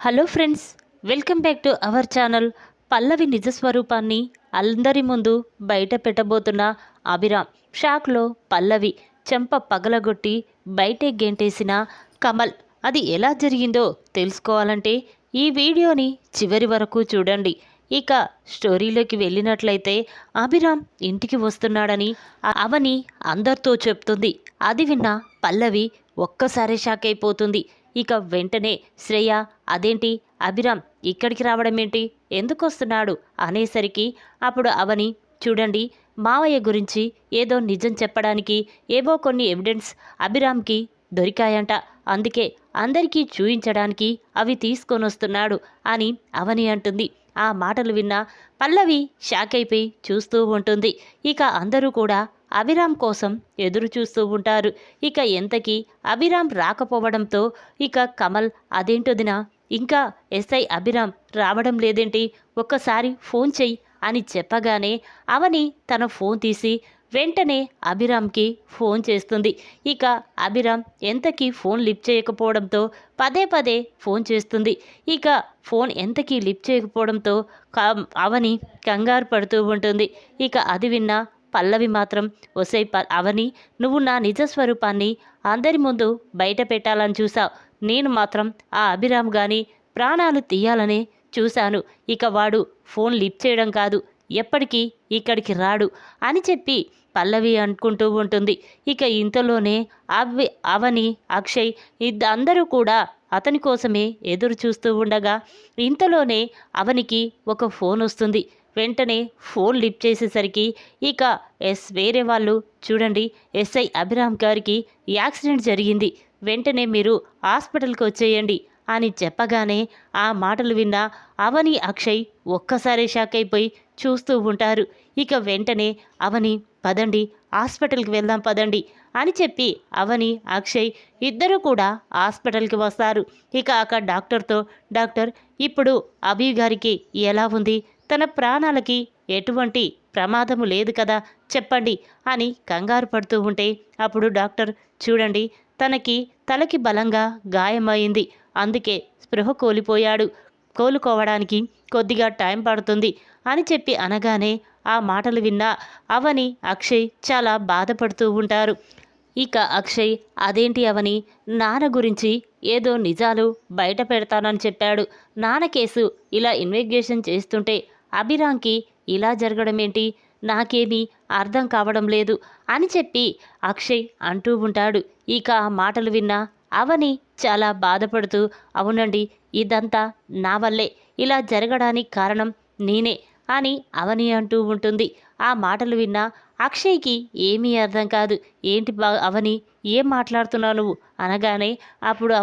Hello friends, welcome back to our channel. Pallavi నిజస్వరూపాన్ని అందరి ముందు బయట పెట్టబోతున్న అభిరామ్. షాక్లో పల్లవి చెంప పగలగొట్టి బయటే గెంటేసిన కమల్. అది ఎలా జరిగిందో తెలుసుకోవాలంటే ఈ వీడియోని చివరి వరకు చూడండి. ఇక స్టోరీలోకి వెళ్ళినట్లయితే అభిరామ్ ఇంటికి వస్తున్నాడని అవని అందరితో చెప్తుంది. అది విన్న పల్లవి ఒక్కసారి షాక్ అయిపోతుంది. ఇక వెంటనే శ్రేయ, అదేంటి అభిరామ్ ఇక్కడికి రావడం ఏంటి, ఎందుకు వస్తున్నాడు అనేసరికి అప్పుడు అవని, చూడండి మావయ్య గురించి ఏదో నిజం చెప్పడానికి ఏవో కొన్ని ఎవిడెన్స్ అభిరామ్కి దొరికాయంట, అందుకే అందరికీ చూయించడానికి అవి తీసుకొని వస్తున్నాడు అని అవని అంటుంది. ఆ మాటలు విన్న పల్లవి షాక్ అయిపోయి చూస్తూ ఉంటుంది. ఇక అందరూ కూడా అభిరామ్ కోసం ఎదురు చూస్తూ ఉంటారు. ఇక ఎంతకీ అభిరామ్ రాకపోవడంతో ఇక కమల్, అదేంటొదినా ఇంకా ఎస్ఐ అభిరామ్ రావడం లేదేంటి, ఒక్కసారి ఫోన్ చెయ్యి అని చెప్పగానే అవని తన ఫోన్ తీసి వెంటనే అభిరామ్కి ఫోన్ చేస్తుంది. ఇక అభిరామ్ ఎంతకీ ఫోన్ లిఫ్ట్ చేయకపోవడంతో పదే పదే ఫోన్ చేస్తుంది. ఇక ఫోన్ ఎంతకీ లిఫ్ట్ చేయకపోవడంతో అవని కంగారు పడుతూ ఉంటుంది. ఇక అది విన్న పల్లవి మాత్రం, ఒసై అవని, నువ్వు నా నిజస్వరూపాన్ని అందరి ముందు బయట పెట్టాలని చూసావు, నేను మాత్రం ఆ అభిరామ్ గాని ప్రాణాలు తీయాలనే చూశాను. ఇక వాడు ఫోన్ లిఫ్ట్ చేయడం కాదు, ఎప్పటికీ ఇక్కడికి రాడు అని చెప్పి పల్లవి అనుకుంటూ ఉంటుంది. ఇక ఇంతలోనే అవని, అక్షయ్ అందరూ కూడా అతని కోసమే ఎదురు చూస్తూ ఉండగా ఇంతలోనే అవనికి ఒక ఫోన్ వస్తుంది. వెంటనే ఫోన్ లిఫ్ట్ చేసేసరికి ఇక వేరే వాళ్ళు, చూడండి ఎస్ఐ అభిరామ్ గారికి యాక్సిడెంట్ జరిగింది, వెంటనే మీరు హాస్పిటల్కి వచ్చేయండి అని చెప్పగానే ఆ మాటలు విన్న అవని, అక్షయ్ ఒక్కసారి షాక్ అయిపోయి చూస్తూ ఉంటారు. ఇక వెంటనే అవని, పదండి హాస్పిటల్కి వెళ్దాం పదండి అని చెప్పి అవని, అక్షయ్ ఇద్దరు కూడా హాస్పిటల్కి వస్తారు. ఇక అక్కడ డాక్టర్తో, డాక్టర్ ఇప్పుడు అభి గారికి ఎలా ఉంది, తన ప్రాణాలకి ఎటువంటి ప్రమాదము లేదు కదా చెప్పండి అని కంగారు పడుతూ ఉంటే అప్పుడు డాక్టర్, చూడండి తలకి బలంగా గాయమైంది, అందుకే స్పృహ కోల్పోయాడు, కోలుకోవడానికి కొద్దిగా టైం పడుతుంది అని చెప్పి అనగానే ఆ మాటలు విన్న అవని, అక్షయ్ చాలా బాధపడుతూ ఉంటారు. ఇక అక్షయ్, అదేంటి అవని, నాన్న గురించి ఏదో నిజాలు బయట పెడతానని చెప్పాడు, నాన్న కేసు ఇలా ఇన్వెస్టిగేషన్ చేస్తుంటే అభిరామ్కి ఇలా జరగడం ఏంటి, నాకేమీ అర్థం కావడం లేదు అని చెప్పి అక్షయ్ అంటూ ఉంటాడు. ఇక ఆ మాటలు విన్న అవని చాలా బాధపడుతూ, అవునండి ఇదంతా నా వల్లే, ఇలా జరగడానికి కారణం నేనే అని అవని అంటూ ఉంటుంది. ఆ మాటలు విన్న అక్షయ్కి ఏమీ అర్థం కాదు. ఏంటి అవని, ఏం మాట్లాడుతున్నావు నువ్వు అనగానే అప్పుడు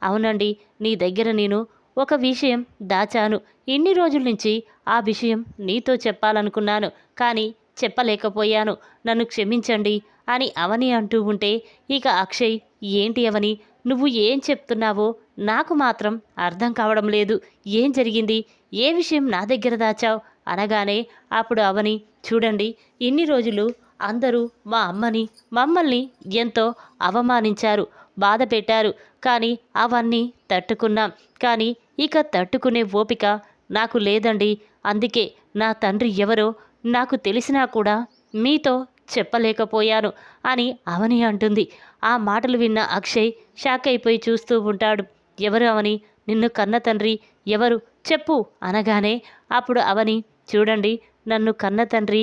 అవునండి నీ దగ్గర నేను ఒక విషయం దాచాను, ఇన్ని రోజుల నుంచి ఆ విషయం నీతో చెప్పాలనుకున్నాను కానీ చెప్పలేకపోయాను, నన్ను క్షమించండి అని అవని అంటూ ఉంటే ఇక అక్షయ్, ఏంటి అవని నువ్వు ఏం చెప్తున్నావో నాకు మాత్రం అర్థం కావడం లేదు, ఏం జరిగింది, ఏ విషయం నా దగ్గర దాచావు అనగానే అప్పుడు అవని, చూడండి ఇన్ని రోజులు అందరూ మా అమ్మని మమ్మల్ని ఎంతో అవమానించారు, బాధ పెట్టారు, కానీ అవన్నీ తట్టుకున్నాం, కానీ ఇక తట్టుకునే ఓపిక నాకు లేదండి, అందుకే నా తండ్రి ఎవరో నాకు తెలిసినా కూడా మీతో చెప్పలేకపోయాను అని అవని అంటుంది. ఆ మాటలు విన్న అక్షయ్ షాక్ అయిపోయి చూస్తూ ఉంటాడు. ఎవరు అవని, నిన్ను కన్న తండ్రి ఎవరు చెప్పు అనగానే అప్పుడు అవని, చూడండి నన్ను కన్న తండ్రి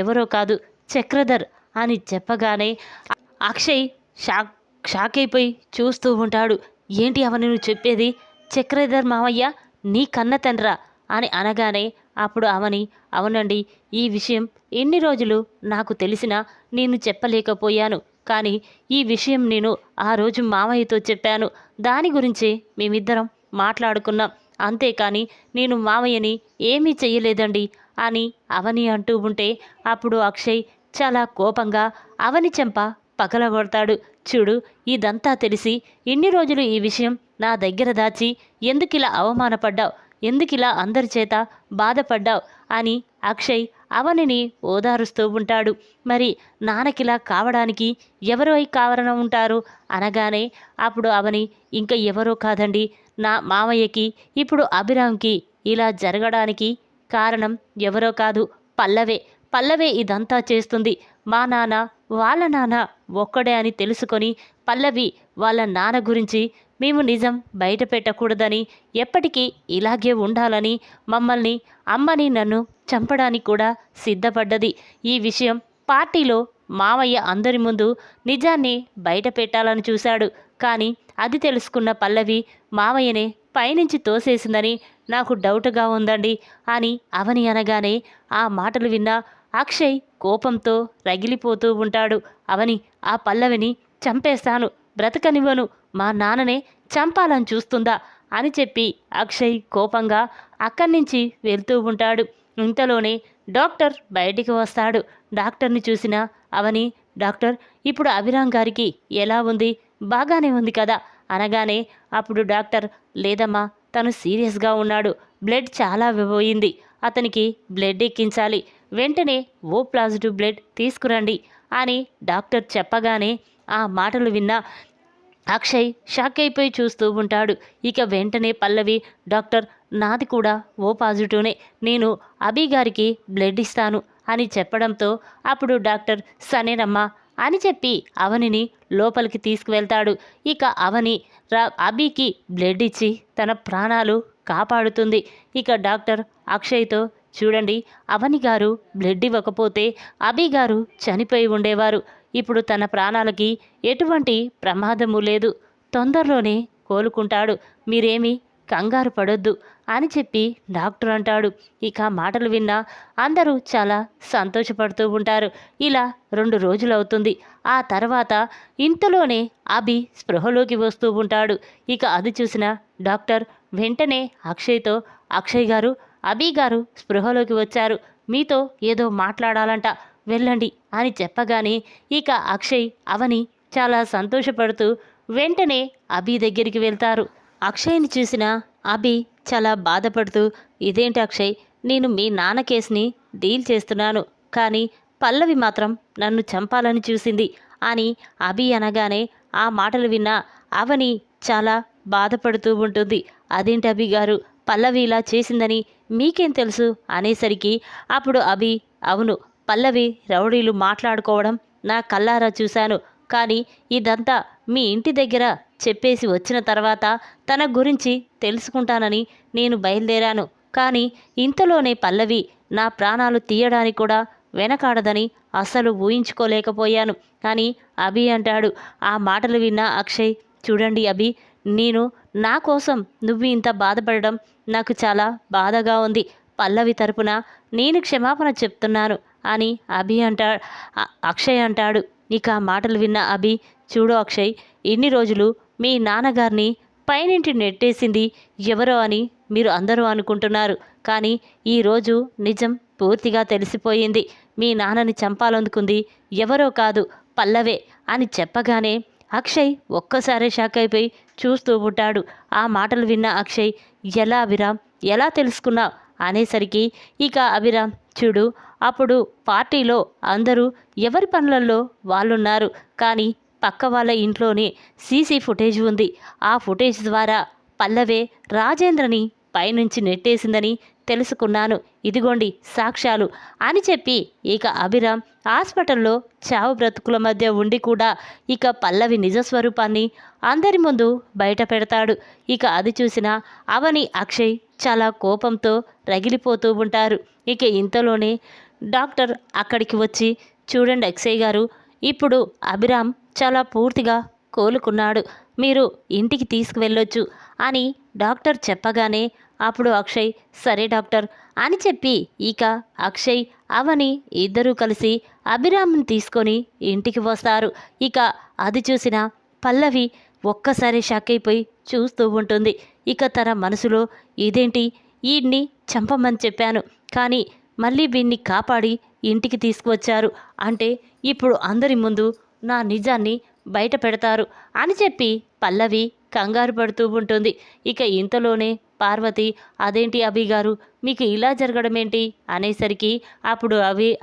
ఎవరో కాదు చక్రధర్ అని చెప్పగానే అక్షయ్ షాక్ అయిపోయి చూస్తూ ఉంటాడు. ఏంటి అవని నువ్వు చెప్పేది, చక్రధర్ మావయ్య నీ కన్న తండ్రా అని అనగానే అప్పుడు అవని, అవునండి ఈ విషయం ఎన్ని రోజులు నాకు తెలిసినా నేను చెప్పలేకపోయాను, కానీ ఈ విషయం నేను ఆ రోజు మావయ్యతో చెప్పాను, దాని గురించే మేమిద్దరం మాట్లాడుకున్నాం, అంతేకాని నేను మావయ్యని ఏమీ చెయ్యలేదండి అని అవని అంటూ ఉంటే అప్పుడు అక్షయ్ చాలా కోపంగా అవని చెంప పగలగొడతాడు. చూడు ఇదంతా తెలిసి ఇన్ని రోజులు ఈ విషయం నా దగ్గర దాచి ఎందుకిలా అవమానపడ్డావు, ఎందుకిలా అందరి చేత బాధపడ్డావు అని అక్షయ్ అవనిని ఓదారుస్తూ ఉంటాడు. మరి నాన్నకిలా కావడానికి ఎవరో కారణం ఉంటారు అనగానే అప్పుడు అవని ఇంకా ఎవరో కాదండి, నా మామయ్యకి ఇప్పుడు అభిరామ్కి ఇలా జరగడానికి కారణం ఎవరో కాదు, పల్లవే. పల్లవే ఇదంతా చేస్తుంది. మా నాన్న వాళ్ళ నాన్న ఒక్కడే అని తెలుసుకొని పల్లవి వాళ్ళ నాన్న గురించి మేము నిజం బయట పెట్టకూడదని, ఎప్పటికీ ఇలాగే ఉండాలని మమ్మల్ని, అమ్మని నన్ను చంపడానికి కూడా సిద్ధపడ్డది. ఈ విషయం పార్టీలో మామయ్య అందరి ముందు నిజాన్ని బయట పెట్టాలని చూశాడు. కానీ అది తెలుసుకున్న పల్లవి మామయ్యనే పైనుంచి తోసేసిందని నాకు డౌట్గా ఉందండి అని అవని అనగానే ఆ మాటలు విన్న అక్షయ్ కోపంతో రగిలిపోతూ ఉంటాడు. అవని, ఆ పల్లవిని చంపేస్తాను, బ్రతకనివ్వను, మా నాన్ననే చంపాలని చూస్తుందా అని చెప్పి అక్షయ్ కోపంగా అక్కడి నుంచి వెళ్తూ ఉంటాడు. ఇంతలోనే డాక్టర్ బయటికి వస్తాడు. డాక్టర్ని చూసిన అవని, డాక్టర్ ఇప్పుడు అభిరామ్ గారికి ఎలా ఉంది, బాగానే ఉంది కదా అనగానే అప్పుడు డాక్టర్, లేదమ్మా, తను సీరియస్గా ఉన్నాడు, బ్లడ్ చాలా పోయింది, అతనికి బ్లడ్ ఎక్కించాలి, వెంటనే ఓ పాజిటివ్ బ్లడ్ తీసుకురండి అని డాక్టర్ చెప్పగానే ఆ మాటలు విన్న అక్షయ్ షాక్ అయిపోయి చూస్తూ ఉంటాడు. ఇక వెంటనే పల్లవి, డాక్టర్, నాది కూడా ఓ పాజిటివ్నే, నేను అభి గారికి బ్లడ్ ఇస్తాను అని చెప్పడంతో అప్పుడు డాక్టర్ సనేనమ్మా అని చెప్పి అవనిని లోపలికి తీసుకువెళ్తాడు. ఇక అవని అభికి బ్లడ్ ఇచ్చి తన ప్రాణాలు కాపాడుతుంది. ఇక డాక్టర్ అక్షయ్తో, చూడండి, అవని గారు బ్లడ్ ఇవ్వకపోతే అభి గారు చనిపోయి ఉండేవారు, ఇప్పుడు తన ప్రాణాలకి ఎటువంటి ప్రమాదము లేదు, తొందరలోనే కోలుకుంటాడు, మీరేమీ కంగారు పడొద్దు అని చెప్పి డాక్టర్ అంటాడు. ఇక మాటలు విన్న అందరూ చాలా సంతోషపడుతూ ఉంటారు. ఇలా 2 రోజులవుతుంది. ఆ తర్వాత ఇంతలోనే అభి స్పృహలోకి వస్తూ ఉంటాడు. ఇక అది చూసిన డాక్టర్ వెంటనే అక్షయ్తో, అక్షయ్ గారు, అభి గారు స్పృహలోకి వచ్చారు, మీతో ఏదో మాట్లాడాలంట, వెళ్ళండి అని చెప్పగానే ఇక అక్షయ్ అవని చాలా సంతోషపడుతూ వెంటనే అభి దగ్గరికి వెళ్తారు. అక్షయ్ని చూసిన అభి చాలా బాధపడుతూ, ఇదేంటి అక్షయ్, నేను మీ నాన్న కేసుని డీల్ చేస్తున్నాను, కానీ పల్లవి మాత్రం నన్ను చంపాలని చూసింది అని అభి అనగానే ఆ మాటలు విన్న అవని చాలా బాధపడుతూ ఉంటుంది. అదేంటి అభి గారు, పల్లవి ఇలా చేసిందని మీకేం తెలుసు అనేసరికి అప్పుడు అభి, అవును, పల్లవి రౌడీలు మాట్లాడుకోవడం నా కల్లారా చూశాను, కానీ ఇదంతా మీ ఇంటి దగ్గర చెప్పేసి వచ్చిన తర్వాత తన గురించి తెలుసుకుంటానని నేను బయలుదేరాను, కానీ ఇంతలోనే పల్లవి నా ప్రాణాలు తీయడానికి కూడా వెనకాడదని అస్సలు ఊహించుకోలేకపోయాను అని అభి అంటాడు. ఆ మాటలు విన్న అక్షయ్, చూడండి అభి, నేను నా కోసం నువ్వు ఇంత బాధపడడం నాకు చాలా బాధగా ఉంది, పల్లవి తరపున నేను క్షమాపణ చెప్తున్నాను అని అక్షయ్ అంటాడు. ఇక మాటలు విన్న అభి, చూడు అక్షయ్, ఇన్ని రోజులు మీ నాన్నగారిని పైనింటి నెట్టేసింది ఎవరో అని మీరు అందరూ అనుకుంటున్నారు, కానీ ఈరోజు నిజం పూర్తిగా తెలిసిపోయింది, మీ నాన్నని చంపాలనుకుంది ఎవరో కాదు, పల్లవే అని చెప్పగానే అక్షయ్ ఒక్కసారే షాక్ అయిపోయి చూస్తూ ఉంటాడు. ఆ మాటలు విన్న అక్షయ్, ఎలా అభిరామ్, ఎలా తెలుసుకున్నావు అనేసరికి ఇక అభిరామ్, చూడు, అప్పుడు పార్టీలో అందరూ ఎవరి పనులలో వాళ్ళున్నారు, కానీ పక్క వాళ్ళ ఇంట్లోనే సీసీ ఫుటేజ్ ఉంది, ఆ ఫుటేజ్ ద్వారా పల్లవే రాజేంద్రని పైనుంచి నెట్టేసిందని తెలుసుకున్నాను, ఇదిగోండి సాక్ష్యాలు అని చెప్పి ఇక అభిరామ్ హాస్పిటల్లో చావు బ్రతుకుల మధ్య ఉండి కూడా ఇక పల్లవి నిజస్వరూపాన్ని అందరి ముందు బయట పెడతాడు. ఇక అది చూసిన అవని అక్షయ్ చాలా కోపంతో రగిలిపోతూ ఉంటారు. ఇక ఇంతలోనే డాక్టర్ అక్కడికి వచ్చి, చూడండి అక్షయ్ గారు, ఇప్పుడు అభిరామ్ చాలా పూర్తిగా కోలుకున్నాడు, మీరు ఇంటికి తీసుకువెళ్ళొచ్చు అని డాక్టర్ చెప్పగానే అప్పుడు అక్షయ్, సరే డాక్టర్ అని చెప్పి ఇక అక్షయ్ అవని ఇద్దరూ కలిసి అభిరామ్ని తీసుకొని ఇంటికి వస్తారు. ఇక అది చూసిన పల్లవి ఒక్కసారి షాక్ అయిపోయి చూస్తూ ఉంటుంది. ఇక తన మనసులో, ఇదేంటి, ఈడ్ని చంపమని చెప్పాను, కానీ మళ్ళీ వీణ్ణి కాపాడి ఇంటికి తీసుకువచ్చారు అంటే ఇప్పుడు అందరి ముందు నా నిజాన్ని బయట పెడతారు అని చెప్పి పల్లవి కంగారు పడుతూ ఉంటుంది. ఇక ఇంతలోనే పార్వతి, అదేంటి అభి గారు, మీకు ఇలా జరగడమేంటి అనేసరికి అప్పుడు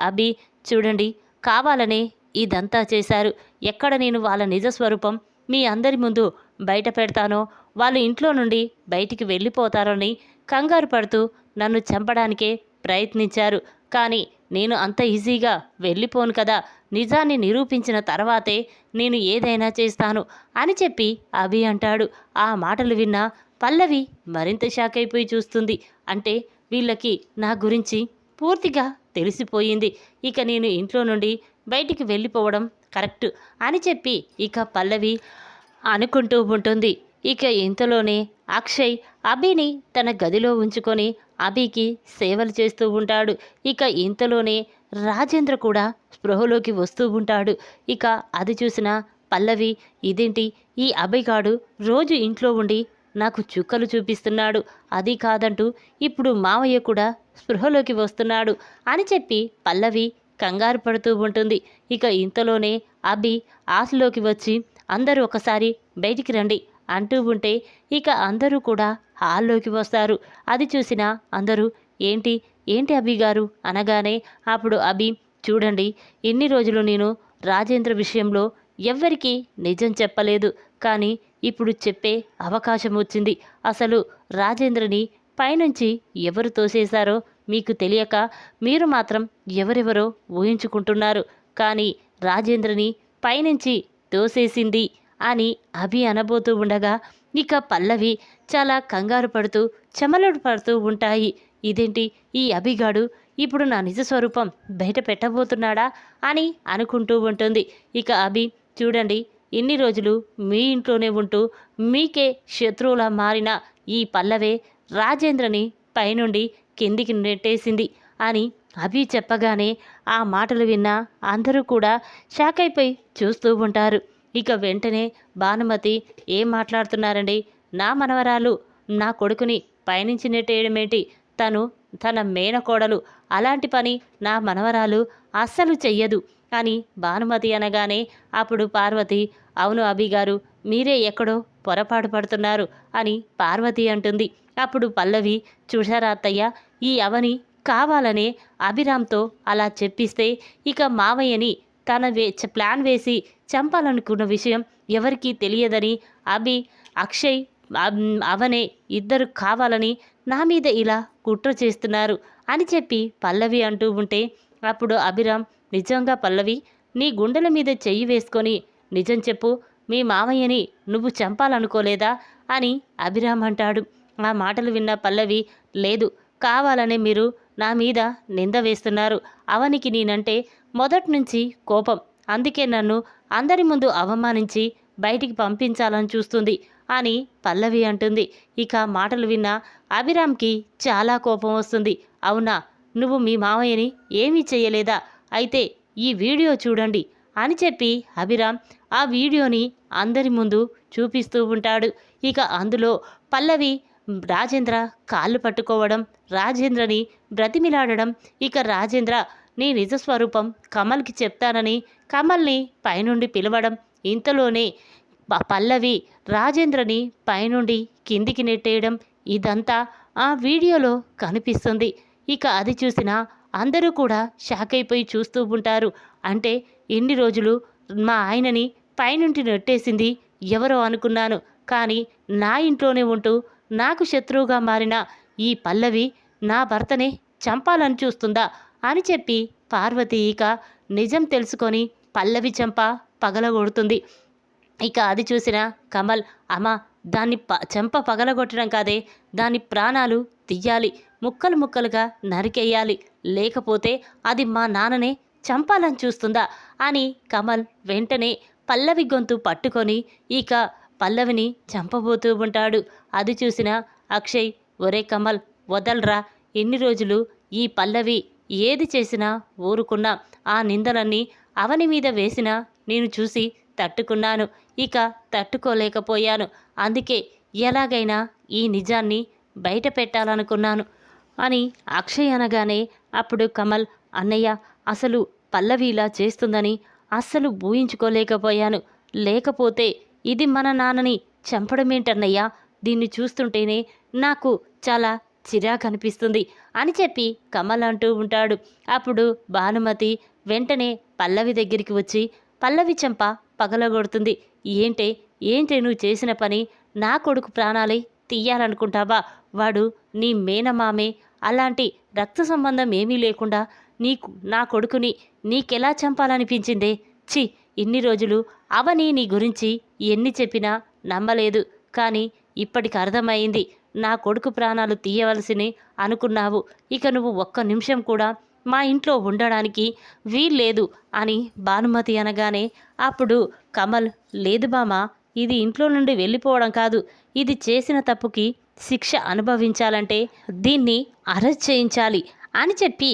అభి చూడండి, కావాలనే ఇదంతా చేశారు. ఎక్కడ నేను వాళ్ళ నిజ స్వరూపం మీ అందరి ముందు బయట పెడతానో వాళ్ళు ఇంట్లో నుండి బయటికి వెళ్ళిపోతారని కంగారు పడుతూ నన్ను చంపడానికే ప్రయత్నించారు. కానీ నేను అంత ఈజీగా వెళ్ళిపోను కదా, నిజాన్ని నిరూపించిన తర్వాతే నేను ఏదైనా చేస్తాను అని చెప్పి అభి అంటాడు. ఆ మాటలు విన్న పల్లవి మరింత షాక్ అయిపోయి చూస్తుంది. అంటే వీళ్ళకి నా గురించి పూర్తిగా తెలిసిపోయింది. ఇక నేను ఇంట్లో నుండి బయటికి వెళ్ళిపోవడం కరెక్ట్ అని చెప్పి ఇక పల్లవి అనుకుంటూ ఉంటుంది. ఇక ఇంతలోనే అక్షయ్ అభిని తన గదిలో ఉంచుకొని అభికి సేవలు చేస్తూ ఉంటాడు. ఇక ఇంతలోనే రాజేంద్ర కూడా స్పృహలోకి వస్తూ ఉంటాడు. ఇక అది చూసిన పల్లవి, ఇదేంటి ఈ అభిగాడు రోజు ఇంట్లో ఉండి నాకు చుక్కలు చూపిస్తున్నాడు, అది కాదంటూ ఇప్పుడు మావయ్య కూడా స్పృహలోకి వస్తున్నాడు అని చెప్పి పల్లవి కంగారు పడుతూ ఉంటుంది. ఇక ఇంతలోనే అభి ఆశలోకి వచ్చి అందరూ ఒకసారి బయటికి రండి అంటూ ఉంటే ఇక అందరూ కూడా హాల్లోకి వస్తారు. అది చూసిన అందరూ ఏంటి ఏంటి అభి గారు అనగానే అప్పుడు అభి, చూడండి, ఎన్ని రోజులు నేను రాజేంద్ర విషయంలో ఎవ్వరికీ నిజం చెప్పలేదు, కానీ ఇప్పుడు చెప్పే అవకాశం వచ్చింది. అసలు రాజేంద్రని పైనుంచి ఎవరు తోసేశారో మీకు తెలియక మీరు మాత్రం ఎవరెవరో ఊహించుకుంటున్నారు, కానీ రాజేంద్రని పైనుంచి తోసేసింది అని అభి అనబోతూ ఉండగా ఇక పల్లవి చాలా కంగారు పడుతూ చెమలు పడుతూ ఉంటాయి. ఇదేంటి ఈ అభిగాడు ఇప్పుడు నా నిజ స్వరూపం బయట పెట్టబోతున్నాడా అని అనుకుంటూ ఉంటుంది. ఇక అభి, చూడండి, ఇన్ని రోజులు మీ ఇంట్లోనే ఉంటూ మీకే శత్రువులా మారిన ఈ పల్లవే రాజేంద్రని పైనుండి కిందికి నెట్టేసింది అని అభి చెప్పగానే ఆ మాటలు విన్న అందరూ కూడా షాక్ అయిపోయి చూస్తూ ఉంటారు. ఇక వెంటనే భానుమతి, ఏం మాట్లాడుతున్నారండి, నా మనవరాలు నా కొడుకుని పైనుంచి నెట్టేయడమేంటి, తన మేనకోడలు, అలాంటి పని నా మనవరాలు అస్సలు చెయ్యదు అని భానుమతి అనగానే అప్పుడు పార్వతి, అవును అభి గారు, మీరే ఎక్కడో పొరపాటు పడుతున్నారు అని పార్వతి అంటుంది. అప్పుడు పల్లవి, చూశారా అత్తయ్య, ఈ అవని కావాలనే అభిరామ్తో అలా చెప్పిస్తే ఇక మావయ్యని తన ప్లాన్ వేసి చంపాలనుకున్న విషయం ఎవరికీ తెలియదని అభి, అక్షయ్, అవనే ఇద్దరు కావాలని నా మీద ఇలా కుట్ర చేస్తున్నారు అని చెప్పి పల్లవి అంటూ ఉంటే అప్పుడు అభిరామ్, నిజంగా పల్లవి, నీ గుండెల మీద చెయ్యి వేసుకొని నిజం చెప్పు, మీ మామయ్యని నువ్వు చంపాలనుకోలేదా అని అభిరామ్ అంటాడు. ఆ మాటలు విన్న పల్లవి, లేదు, కావాలనే మీరు నా మీద నింద వేస్తున్నారు, అవనికి నేనంటే మొదటి నుంచి కోపం, అందుకే నన్ను అందరి ముందు అవమానించి బయటికి పంపించాలని చూస్తుంది అని పల్లవి అంటుంది. ఇక మాటలు విన్న అభిరామ్కి చాలా కోపం వస్తుంది. అవునా, నువ్వు మీ మామయ్యని ఏమీ చేయలేదా, అయితే ఈ వీడియో చూడండి అని చెప్పి అభిరామ్ ఆ వీడియోని అందరి ముందు చూపిస్తూ ఉంటాడు. ఇక అందులో పల్లవి రాజేంద్ర కాళ్ళు పట్టుకోవడం, రాజేంద్రని బ్రతిమిలాడడం, ఇక రాజేంద్ర నీ నిజస్వరూపం కమల్కి చెప్తానని కమల్ని పైనుండి పిలవడం, ఇంతలోనే పల్లవి రాజేంద్రని పైనుండి కిందికి నెట్టేయడం, ఇదంతా ఆ వీడియోలో కనిపిస్తుంది. ఇక అది చూసిన అందరూ కూడా షాక్ అయిపోయి చూస్తూ ఉంటారు. అంటే ఇన్ని రోజులు మా ఆయనని పైనుండి నెట్టేసింది ఎవరో అనుకున్నాను, కానీ నా ఇంట్లోనే ఉంటూ నాకు శత్రువుగా మారిన ఈ పల్లవి నా భర్తనే చంపాలని చూస్తుందా అని చెప్పి పార్వతి ఇక నిజం తెలుసుకొని పల్లవి చెంప పగలగొడుతుంది. ఇక అది చూసిన కమల్, అమ్మ, దాన్ని చెంప పగలగొట్టడం కాదే, దాని ప్రాణాలు తీయాలి, ముక్కలు ముక్కలుగా నరికేయాలి, లేకపోతే అది మా నాన్ననే చంపాలని చూస్తుందా అని కమల్ వెంటనే పల్లవి గొంతు పట్టుకొని ఇక పల్లవిని చంపబోతూ ఉంటాడు. అది చూసిన అక్షయ్, ఒరే కమల్, వదలరా, ఎన్ని రోజులు ఈ పల్లవి ఏది చేసినా ఊరుకున్నా, ఆ నిందలన్నీ అవని మీద వేసినా నేను చూసి తట్టుకున్నాను, ఇక తట్టుకోలేకపోయాను, అందుకే ఎలాగైనా ఈ నిజాన్ని బయట పెట్టాలనుకున్నాను అని అక్షయ్ అనగానే అప్పుడు కమల్, అన్నయ్య, అసలు పల్లవి ఇలా చేస్తుందని అస్సలు ఊహించుకోలేకపోయాను, లేకపోతే ఇది మన నాన్నని చంపడమేంటన్నయ్యా, దీన్ని చూస్తుంటేనే నాకు చాలా చిరాకు అనిపిస్తుంది అని చెప్పి కమల్ అంటూ ఉంటాడు. అప్పుడు భానుమతి వెంటనే పల్లవి దగ్గరికి వచ్చి పల్లవి చెంప పగలగొడుతుంది. ఏంటే ఏంటి నువ్వు చేసిన పని? నా కొడుకు ప్రాణాలే తీయాలనుకుంటావా? వాడు నీ మేనమామే. అలాంటి రక్త సంబంధం ఏమీ లేకుండా నా కొడుకుని నీకెలా చంపాలనిపించిందే? ఛీ, ఇన్ని రోజులు అవని నీ గురించి ఎన్ని చెప్పినా నమ్మలేదు. కానీ ఇప్పటికి అర్థమైంది. నా కొడుకు ప్రాణాలు తీయవలసిని అనుకున్నావు. ఇక నువ్వు ఒక్క నిమిషం కూడా మా ఇంట్లో ఉండడానికి వీల్లేదు అని భానుమతి అనగానే అప్పుడు కమల్, లేదు బామ్మ, ఇది ఇంట్లో నుండి వెళ్ళిపోవడం కాదు. ఇది చేసిన తప్పుకి శిక్ష అనుభవించాలంటే దీన్ని అరెస్ట్ చేయించాలి అని చెప్పి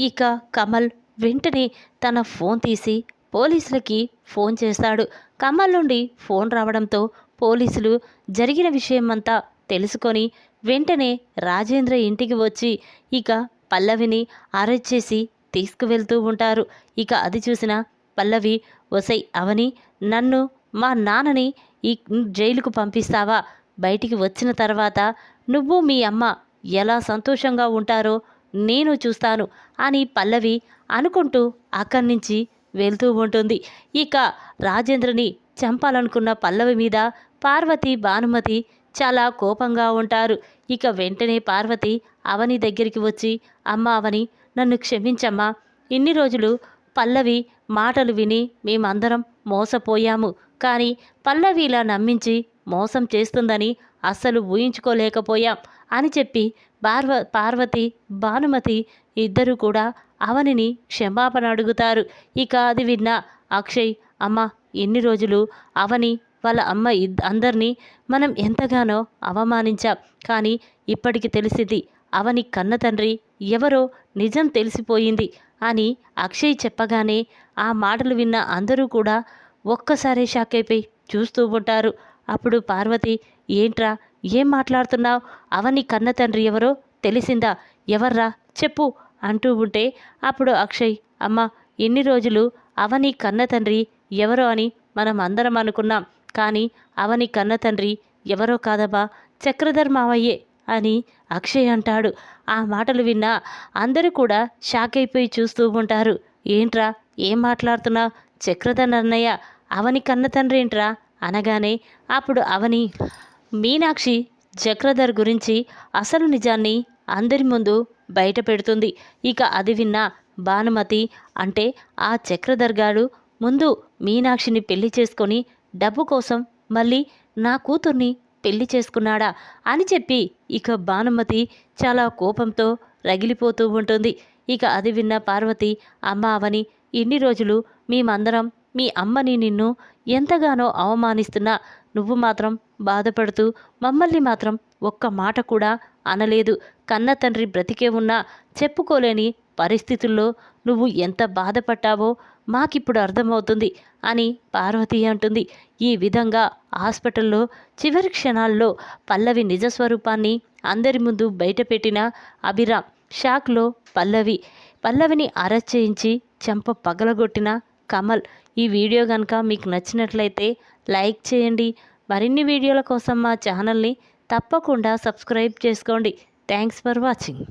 ఇక కమల్ వెంటనే తన ఫోన్ తీసి పోలీసులకి ఫోన్ చేస్తాడు. కమల్ నుండి ఫోన్ రావడంతో పోలీసులు జరిగిన విషయమంతా తెలుసుకొని వెంటనే రాజేంద్ర ఇంటికి వచ్చి ఇక పల్లవిని అరెస్ట్ చేసి తీసుకువెళ్తూ ఉంటారు. ఇక అది చూసిన పల్లవి, ఒసై అవని, నన్ను మా నాన్నని ఈ జైలుకు పంపిస్తావా? బయటికి వచ్చిన తర్వాత నువ్వు మీ అమ్మ ఎలా సంతోషంగా ఉంటారో నేను చూస్తాను అని పల్లవి అనుకుంటూ అక్కడి నుంచి వెళ్తూ ఉంటుంది. ఇక రాజేంద్రని చంపాలనుకున్న పల్లవి మీద పార్వతి, భానుమతి చాలా కోపంగా ఉంటారు. ఇక వెంటనే పార్వతి అవని దగ్గరికి వచ్చి, అమ్మ అవని, నన్ను క్షమించమ్మా. ఇన్ని రోజులు పల్లవి మాటలు విని మేమందరం మోసపోయాము. కానీ పల్లవి ఇలా నమ్మించి మోసం చేస్తుందని అస్సలు ఊహించుకోలేకపోయాం అని చెప్పి పార్వతి, భానుమతి ఇద్దరు కూడా అవనిని క్షమాపణ అడుగుతారు. ఇక అది విన్న అక్షయ్, అమ్మ, ఎన్ని రోజులు అవని వాళ్ళ అమ్మ అందరినీ మనం ఎంతగానో అవమానించాం. కానీ ఇప్పటికి తెలిసింది అవని కన్న తండ్రి ఎవరో నిజం తెలిసిపోయింది అని అక్షయ్ చెప్పగానే ఆ మాటలు విన్న అందరూ కూడా ఒక్కసారే షాక్ అయిపోయి చూస్తూ ఉంటారు. అప్పుడు పార్వతి, ఏంట్రా, ఏం మాట్లాడుతున్నావు? అవని కన్న తండ్రి ఎవరో తెలిసిందా? ఎవర్రా చెప్పు అంటూ ఉంటే అప్పుడు అక్షయ్, అమ్మ, ఎన్ని రోజులు అవని కన్న తండ్రి ఎవరో అని మనం అందరం అనుకున్నాం. కానీ అవని కన్న తండ్రి ఎవరో కాదమ్మా, చక్రధర్ మావయ్యే అని అక్షయ్ అంటాడు. ఆ మాటలు విన్న అందరూ కూడా షాక్ అయిపోయి చూస్తూ ఉంటారు. ఏంట్రా, ఏం మాట్లాడుతున్నావు? చక్రధర్ అన్నయ్య అవని కన్న తండ్రి ఏంట్రా అనగానే అప్పుడు అవని మీనాక్షి చక్రధర్ గురించి అసలు నిజాన్ని అందరి ముందు బయట పెడుతుంది. ఇక అది విన్న భానుమతి, అంటే ఆ చక్రధర్ గారు ముందు మీనాక్షిని పెళ్లి చేసుకొని డబ్బు కోసం మళ్ళీ నా కూతుర్ని పెళ్లి చేసుకున్నాడా అని చెప్పి ఇక భానుమతి చాలా కోపంతో రగిలిపోతూ ఉంటుంది. ఇక అది విన్న పార్వతి, అమ్మ అవని, ఇన్ని రోజులు మేమందరం మీ అమ్మని నిన్ను ఎంతగానో అవమానిస్తున్నా నువ్వు మాత్రం బాధపడుతూ మమ్మల్ని మాత్రం ఒక్క మాట కూడా అనలేదు. కన్న తండ్రి బ్రతికే ఉన్నా చెప్పుకోలేని పరిస్థితుల్లో నువ్వు ఎంత బాధపడ్డావో మాకిప్పుడు అర్థమవుతుంది అని పార్వతి అంటుంది. ఈ విధంగా హాస్పిటల్లో చివరి క్షణాల్లో పల్లవి నిజస్వరూపాన్ని అందరి ముందు బయటపెట్టిన అభిరామ్ షాక్లో పల్లవిని అరెస్ట్ చేయించి చెంప పగలగొట్టిన కమల్. ఈ వీడియో కనుక మీకు నచ్చినట్లయితే లైక్ చేయండి. మరిన్ని వీడియోల కోసం మా ఛానల్ని తప్పకుండా సబ్స్క్రైబ్ చేసుకోండి. Thanks for watching.